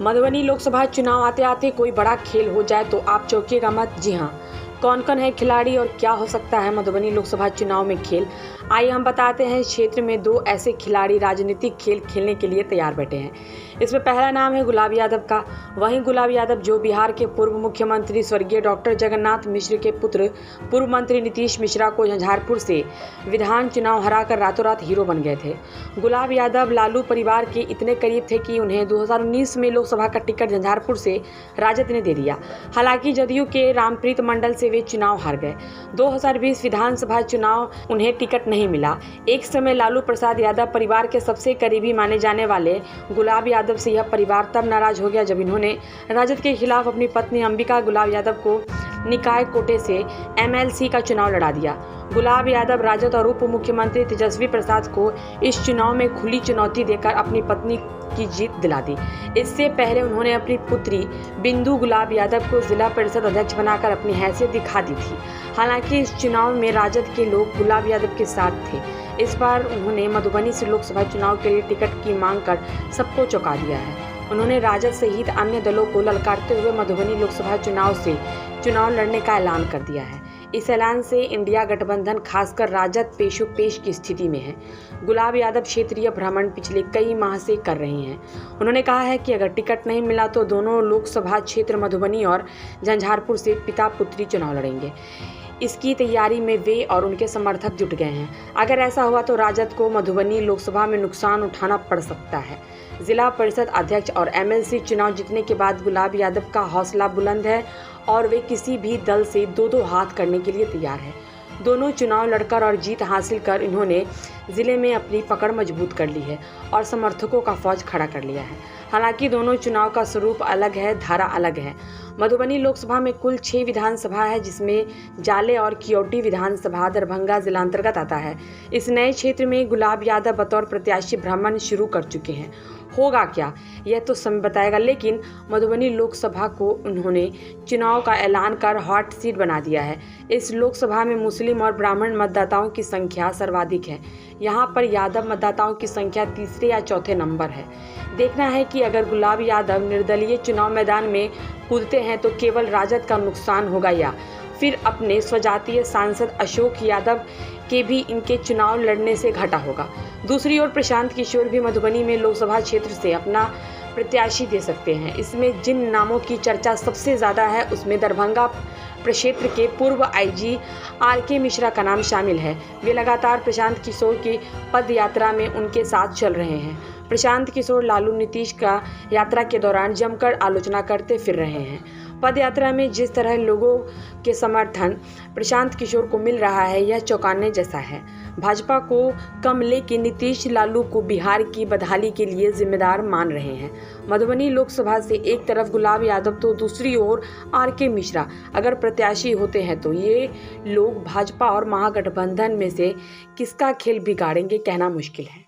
मधुबनी लोकसभा चुनाव आते आते कोई बड़ा खेल हो जाए तो आप चौंकिएगा मत। जी हाँ, कौन कौन है खिलाड़ी और क्या हो सकता है मधुबनी लोकसभा चुनाव में खेल, आइए हम बताते हैं। इस क्षेत्र में दो ऐसे खिलाड़ी राजनीतिक खेल खेलने के लिए तैयार बैठे हैं। इसमें पहला नाम है गुलाब यादव का। वहीं गुलाब यादव जो बिहार के पूर्व मुख्यमंत्री स्वर्गीय डॉक्टर जगन्नाथ मिश्र के पुत्र पूर्व मंत्री नीतीश मिश्रा को झंझारपुर से विधान चुनाव हराकर रातों रात हीरो बन गए थे। गुलाब यादव लालू परिवार के इतने करीब थे कि उन्हें 2019 में लोकसभा का टिकट झंझारपुर से राजद ने दे दिया। हालांकि जदयू के रामप्रीत मंडल से वे चुनाव हार गए। 2020 विधानसभा चुनाव उन्हें टिकट नहीं मिला। एक समय लालू प्रसाद यादव परिवार के सबसे करीबी माने जाने वाले गुलाब यादव से यह परिवार तब नाराज हो गया जब इन्होंने राजद के खिलाफ अपनी पत्नी अंबिका गुलाब यादव को निकाय कोटे से एमएलसी का चुनाव लड़ा दिया। गुलाब यादव राजद और उप मुख्यमंत्री तेजस्वी प्रसाद को इस चुनाव में खुली चुनौती देकर अपनी पत्नी की जीत दिला दी। इससे पहले उन्होंने अपनी पुत्री बिंदु गुलाब यादव को जिला परिषद अध्यक्ष बनाकर अपनी हैसियत दिखा दी थी। हालांकि इस चुनाव में राजद के लोग गुलाब यादव के साथ थे। इस बार उन्होंने मधुबनी से लोकसभा चुनाव के लिए टिकट की मांग कर सबको चौंका दिया है। उन्होंने राजद सहित अन्य दलों को ललकारते हुए मधुबनी लोकसभा चुनाव से चुनाव लड़ने का ऐलान कर दिया है। इस ऐलान से इंडिया गठबंधन खासकर राजद पेशोपेश की स्थिति में है। गुलाब यादव क्षेत्रीय भ्रमण पिछले कई माह से कर रहे हैं। उन्होंने कहा है कि अगर टिकट नहीं मिला तो दोनों लोकसभा क्षेत्र मधुबनी और झंझारपुर से पिता पुत्री चुनाव लड़ेंगे। इसकी तैयारी में वे और उनके समर्थक जुट गए हैं। अगर ऐसा हुआ तो राजद को मधुबनी लोकसभा में नुकसान उठाना पड़ सकता है। जिला परिषद अध्यक्ष और एमएलसी चुनाव जीतने के बाद गुलाब यादव का हौसला बुलंद है और वे किसी भी दल से दो हाथ करने के लिए तैयार हैं। दोनों चुनाव लड़कर और जीत हासिल कर इन्होंने जिले में अपनी पकड़ मजबूत कर ली है और समर्थकों का फौज खड़ा कर लिया है। हालांकि दोनों चुनाव का स्वरूप अलग है, धारा अलग है। मधुबनी लोकसभा में कुल 6 विधानसभा है, जिसमें जाले और कियोटी विधानसभा दरभंगा जिला अंतर्गत आता है। इस नए क्षेत्र में गुलाब यादव बतौर प्रत्याशी भ्रमण शुरू कर चुके हैं। होगा क्या यह तो समय बताएगा, लेकिन मधुबनी लोकसभा को उन्होंने चुनाव का ऐलान कर हॉट सीट बना दिया है। इस लोकसभा में मुस्लिम और ब्राह्मण मतदाताओं की संख्या सर्वाधिक है। यहाँ पर यादव मतदाताओं की संख्या तीसरे या चौथे नंबर है। देखना है कि अगर गुलाब यादव निर्दलीय चुनाव मैदान में कूदते हैं तो केवल राजद का नुकसान होगा या फिर अपने स्वजातीय सांसद अशोक यादव के भी इनके चुनाव लड़ने से घाटा होगा। दूसरी ओर प्रशांत किशोर भी मधुबनी में लोकसभा क्षेत्र से अपना प्रत्याशी दे सकते हैं। इसमें जिन नामों की चर्चा सबसे ज़्यादा है उसमें दरभंगा प्रक्षेत्र के पूर्व आईजी आरके मिश्रा का नाम शामिल है। वे लगातार प्रशांत किशोर की पद यात्रा में उनके साथ चल रहे हैं। प्रशांत किशोर लालू नीतीश का यात्रा के दौरान जमकर आलोचना करते फिर रहे हैं। पद यात्रा में जिस तरह लोगों के समर्थन प्रशांत किशोर को मिल रहा है यह चौंकाने जैसा है। भाजपा को कम लेकिन नीतीश लालू को बिहार की बदहाली के लिए जिम्मेदार मान रहे हैं। मधुबनी लोकसभा से एक तरफ गुलाब यादव तो दूसरी ओर आरके मिश्रा अगर प्रत्याशी होते हैं तो ये लोग भाजपा और महागठबंधन में से किसका खेल बिगाड़ेंगे कहना मुश्किल है।